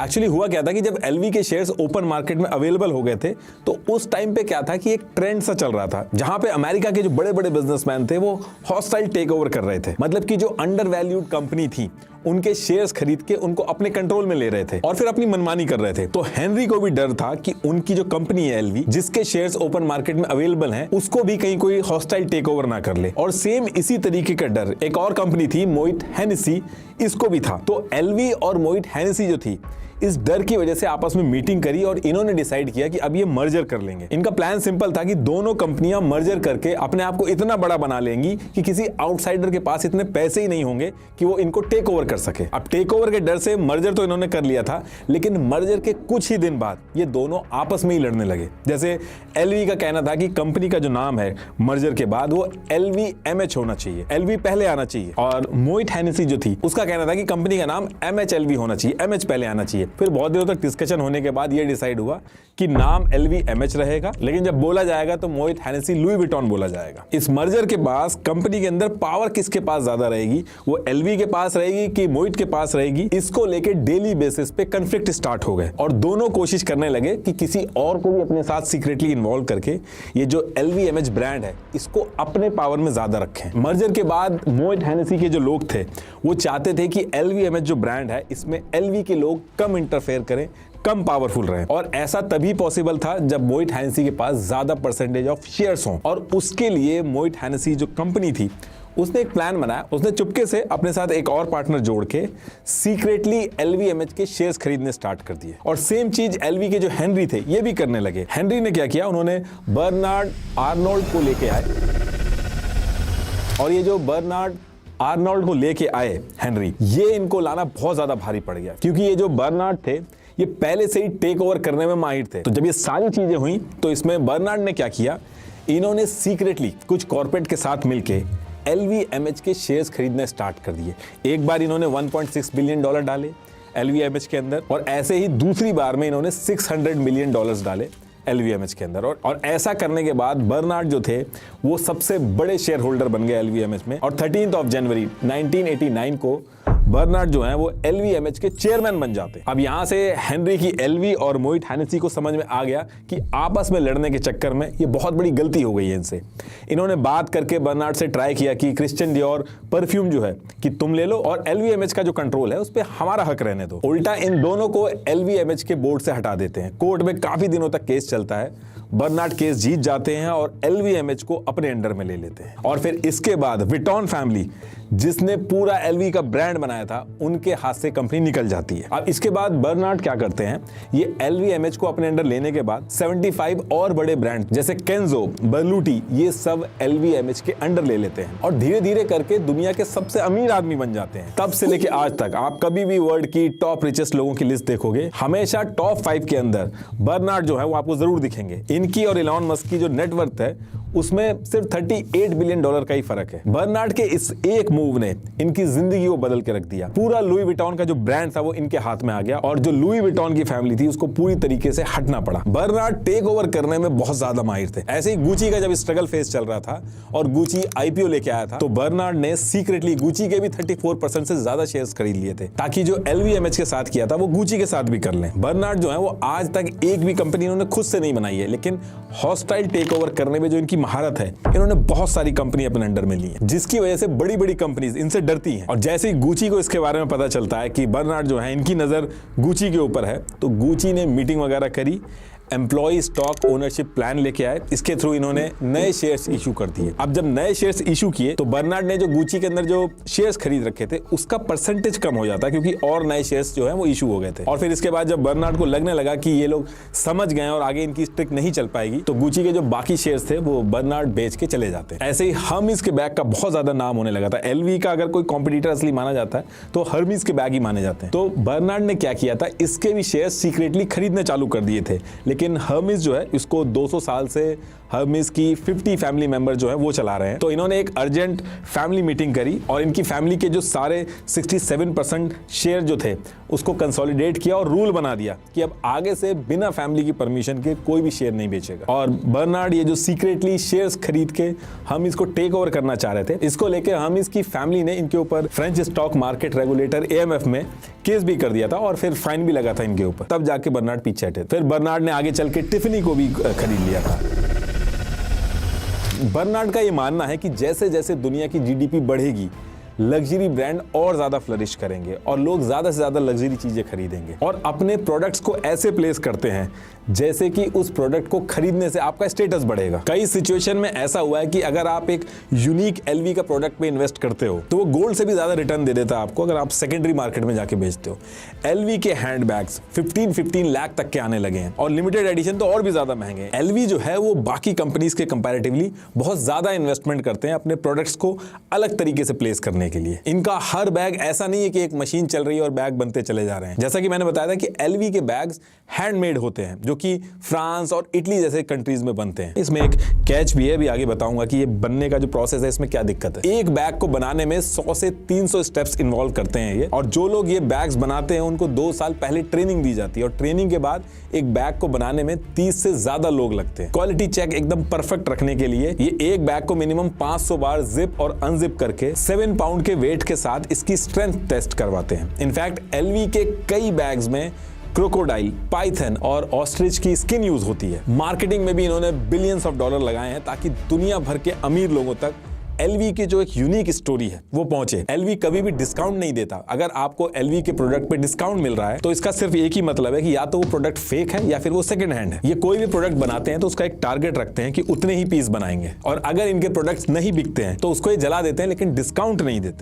Actually हुआ क्या था कि जब एलवी के शेयर्स ओपन मार्केट में अवेलेबल हो गए थे तो उस टाइम पे क्या था कि एक ट्रेंड सा चल रहा था जहां पे अमेरिका के जो बड़े बड़े बिजनेसमैन थे वो हॉस्टाइल टेक ओवर कर रहे थे। मतलब कि जो अंडर वैल्यूड कंपनी थी उनके शेयर्स खरीद के उनको अपने कंट्रोल में ले रहे थे और फिर अपनी मनमानी कर रहे थे। तो हेनरी को भी डर था कि उनकी जो कंपनी है एलवी, जिसके शेयर्स ओपन मार्केट में अवेलेबल हैं, उसको भी कहीं कोई हॉस्टाइल टेक ओवर ना कर ले। और सेम इसी तरीके का डर एक और कंपनी थी मोइट हेनेसी, इसको भी था। तो एलवी और मोइट हेनेसी जो थी इस डर की वजह से आपस में मीटिंग करी और इन्होंने डिसाइड किया कि अब ये मर्जर कर लेंगे। इनका प्लान सिंपल था कि दोनों कंपनियां मर्जर करके अपने आप को इतना बड़ा बना लेंगी कि किसी आउटसाइडर के पास इतने पैसे ही नहीं होंगे कि वो इनको टेक ओवर कर सके। अब टेक ओवर के डर से मर्जर तो इन्होंने कर लिया था, लेकिन मर्जर के कुछ ही दिन बाद ये दोनों आपस में ही लड़ने लगे। जैसे एलवी का कहना था कि कंपनी का जो नाम है मर्जर के बाद वो LVMH होना चाहिए, एलवी पहले आना चाहिए। और मोइट हेनेसी जो थी उसका कहना था कि कंपनी का नाम MHLV होना चाहिए, MH पहले आना चाहिए। फिर बहुत दिनों तक डिस्कशन होने के बाद ये डिसाइड हुआ कि नाम LVMH रहेगा, लेकिन जब बोला जाएगा तो मोइट हेनेसी लुई विटॉन बोला जाएगा। इस मर्जर के बाद कंपनी के अंदर पावर किसके पास ज्यादा रहेगी, वो एलवी के पास रहेगी कि मोइट के पास रहेगी, इसको लेके डेली बेसिस पे कॉन्फ्लिक्ट स्टार्ट हो गए और दोनों कोशिश करने लगे कि किसी और को भी अपने साथ सीक्रेटली इन्वॉल्व करके ये जो LVMH ब्रांड है इसको अपने पावर में ज्यादा रखें। मर्जर के बाद मोइट हेनेसी के जो लोग थे वो चाहते थे कि LVMH जो ब्रांड है इसमें एलवी के लोग कम इंटरफेयर करें, कम पावरफुल रहे। और ऐसा तभी पॉसिबल था जब मोइट हेनेसी के पास ज्यादा परसेंटेज ऑफ शेयर्स हों। और उसके लिए मोइट हेनेसी जो कंपनी थी उसने एक प्लान बनाया। उसने चुपके से अपने साथ एक और पार्टनर जोड़ के सीक्रेटली LVMH के शेयर्स खरीदने स्टार्ट कर दिए। और सेम चीज एलवी के जो हेनरी थे ये भी करने लगे। हेनरी ने क्या किया, उन्होंने बर्नार्ड आर्नोल्ड को लेके आए और ये जो बर्नार्ड आर्नोल्ड को लेके आए हेनरी, ये इनको लाना बहुत ज्यादा भारी पड़ गया क्योंकि ये जो बर्नार्ड थे ये पहले से ही टेक ओवर करने में माहिर थे। तो जब ये सारी चीजें हुई तो इसमें बर्नार्ड ने क्या किया, इन्होंने सीक्रेटली कुछ कॉर्पोरेट के साथ मिलके LVMH के शेयर्स खरीदने स्टार्ट कर दिए। एक बार इन्होंने $1.6 बिलियन डाले LVMH के अंदर और ऐसे ही दूसरी बार में इन्होंने $600 मिलियन डाले LVMH के अंदर। और ऐसा करने के बाद बर्नार्ड जो थे वो सबसे बड़े शेयर होल्डर बन गए LVMH में। और 13 जनवरी 1989 को बर्नार्ड जो है वो LVMH के चेयरमैन बन जाते। अब यहां से हेनरी की एलवी और मोइट हेनेसी को समझ में आ गया कि आपस में लड़ने के चक्कर में ये बहुत बड़ी गलती हो गई है इनसे। इन्होंने बात करके बर्नार्ड से ट्राई किया कि क्रिश्चियन डियोर परफ्यूम जो है कि तुम ले लो और LVMH का जो कंट्रोल है उस पर हमारा हक रहने दो। उल्टा इन दोनों को LVMH के बोर्ड से हटा देते हैं। कोर्ट में काफी दिनों तक केस चलता है, बर्नार्ड केस जीत जाते हैं और LVMH को अपने अंडर में ले लेते हैं। और फिर इसके बाद विटॉन फैमिली जिसने पूरा एलवी का ब्रांड बनाया था उनके हाथ से कंपनी निकल जाती है। अब इसके बाद बर्नार्ड क्या करते हैं, ये LVMH को अपने अंडर लेने के बाद 75 और बड़े ब्रांड जैसे केंजो, बर्लूटी, ये सब LVMH के अंडर ले लेते हैं और धीरे धीरे करके दुनिया के सबसे अमीर आदमी बन जाते हैं। तब से लेके आज तक आप कभी भी वर्ल्ड की टॉप रिचेस्ट लोगों की लिस्ट देखोगे, हमेशा टॉप 5 के अंदर बर्नार्ड जो है वो आपको जरूर दिखेंगे। इनकी और इलॉन मस्क की जो नेटवर्थ है उसमें सिर्फ $38 बिलियन का ही फर्क है। बर्नार्ड के इस एक मूव ने इनकी जिंदगी को बदल के रख दिया। पूरा लुई विटॉन का जो ब्रांड था वो इनके हाथ में आ गया और जो लुई विटॉन की फैमिली थी उसको पूरी तरीके से हटना पड़ा। बर्नार्ड टेक ओवर करने में बहुत ज्यादा माहिर थे। ऐसे ही गुची का जब स्ट्रगल फेस चल रहा था और गुची IPO लेके आया था तो बर्नार्ड ने सीक्रेटली गुची के भी 34% से ज्यादा शेयर्स खरीद लिए थे ताकि जो LVMH के साथ किया था वो गुची के साथ भी कर लें। बर्नार्ड जो है वो आज तक एक भी कंपनी इन्होंने खुद से नहीं बनाई है, लेकिन हॉस्टाइल टेक ओवर करने में जो इनकी महारत है, इन्होंने बहुत सारी कंपनी अपने अंडर में ली है, जिसकी वजह से बड़ी बड़ी कंपनीज इनसे डरती हैं। और जैसे ही गुची को इसके बारे में पता चलता है कि बर्नार्ड जो है इनकी नजर गुची के ऊपर है, तो गुची ने मीटिंग वगैरह करी, एम्प्लॉय स्टॉक ओनरशिप प्लान लेके आए, इसके थ्रू इन्होंने नए शेयर्स इशू कर दिए। अब जब नए शेयर्स इशू किए तो बर्नार्ड ने जो गुची के अंदर जो शेयर्स खरीद रखे थे उसका परसेंटेज कम हो जाता क्योंकि और नए शेयर्स जो है वो इशू हो गए थे। और फिर इसके बाद जब बर्नार्ड को लगने लगा कि ये लोग समझ गए और आगे इनकी स्ट्रिक नहीं चल पाएगी तो गुची के जो बाकी शेयर्स थे वो बर्नार्ड बेच के चले जाते हैं। ऐसे ही हर्मीज के बैग का बहुत ज्यादा नाम होने लगा था। एलवी का अगर कोई कॉम्पिटिटर असली माना जाता है तो हर्मीज के बैग ही माने जाते हैं। तो बर्नार्ड ने क्या किया था, इसके भी शेयर्स सीक्रेटली खरीदने चालू कर दिए थे, लेकिन लेकिन हर्मिस जो है इसको 200 साल से हर्मिस की 50 फैमिली मेंबर जो है वो चला रहे हैं। तो इन्होंने एक अर्जेंट फैमिली मीटिंग करी और इनकी फैमिली के जो सारे 67% शेयर जो थे उसको कंसोलिडेट किया और रूल बना दिया कि अब आगे से बिना फैमिली की परमिशन के कोई भी शेयर नहीं बेचेगा। और बर्नार्ड ये जो सीक्रेटली शेयर्स खरीद के हर्मिस को टेक ओवर करना चाह रहे थे, इसको लेकर हर्मिस की फैमिली ने इनके ऊपर French stock market regulator AMF में केस भी कर दिया था और फिर फाइन भी लगा था इनके ऊपर। तब जाके बर्नार्ड पीछे हटे। फिर बर्नार्ड ने आगे चल के टिफनी को भी खरीद लिया था। बर्नार्ड का ये मानना है कि जैसे जैसे दुनिया की GDP बढ़ेगी, लग्जरी ब्रांड और ज्यादा फ्लरिश करेंगे और लोग ज्यादा से ज्यादा लग्जरी चीजें खरीदेंगे और अपने प्रोडक्ट्स को ऐसे प्लेस करते हैं जैसे कि उस प्रोडक्ट को खरीदने से आपका स्टेटस बढ़ेगा। कई सिचुएशन में ऐसा हुआ है कि अगर आप एक यूनिक LV का प्रोडक्ट पे इन्वेस्ट करते हो तो वो गोल्ड से भी ज्यादा रिटर्न दे देता है आपको अगर आप सेकेंडरी मार्केट में जाके बेचते हो। LV के हैंडबैग्स 15 लाख तक के आने लगे हैं और लिमिटेड एडिशन तो और भी ज्यादा महंगे हैं। LV जो है वो बाकी कंपनीज के कंपैरेटिवली बहुत ज्यादा इन्वेस्टमेंट करते हैं अपने प्रोडक्ट्स को अलग तरीके से प्लेस करने के लिए। इनका हर बैग ऐसा नहीं है कि एक मशीन चल रही है और बैग बनते चले जा रहे हैं। जैसा कि मैंने बताया था कि LV के बैग्स हैंडमेड होते हैं जो कि फ्रांस और इटली जैसे कंट्रीज में बनते हैं। इसमें एक कैच भी है, भी आगे बताऊंगा कि ये बनने का जो प्रोसेस है इसमें क्या दिक्कत है। एक बैग को बनाने में 100 से 300 स्टेप्स इन्वॉल्व करते हैं ये, और जो लोग ये बैग्स बनाते हैं उनको 2 साल पहले ट्रेनिंग दी जाती है और ट्रेनिंग के बाद एक बैग को बनाने में 30 से ज्यादा लोग लगते हैं। क्वालिटी चेक एकदम परफेक्ट रखने के लिए ये एक बैग को मिनिमम 500 बार जिप और अनजिप करके 7 पाउंड के वेट के साथ इसकी स्ट्रेंथ टेस्ट करवाते हैं। इनफैक्ट LV के कई बैग्स में क्रोकोडाइल, पाइथन और ऑस्ट्रिच की स्किन यूज होती है। मार्केटिंग में भी इन्होंने बिलियंस ऑफ डॉलर लगाए हैं ताकि दुनिया भर के अमीर लोगों तक LV की जो एक यूनिक स्टोरी है वो पहुंचे। LV कभी भी डिस्काउंट नहीं देता। अगर आपको LV के प्रोडक्ट पे डिस्काउंट मिल रहा है तो इसका सिर्फ एक ही मतलब है कि या तो वो प्रोडक्ट फेक है या फिर वो सेकंड हैंड है। ये कोई भी प्रोडक्ट बनाते हैं तो उसका एक टारगेट रखते हैं कि उतने ही पीस बनाएंगे, और अगर इनके प्रोडक्ट्स नहीं बिकते हैं तो उसको ये जला देते हैं लेकिन डिस्काउंट नहीं देते।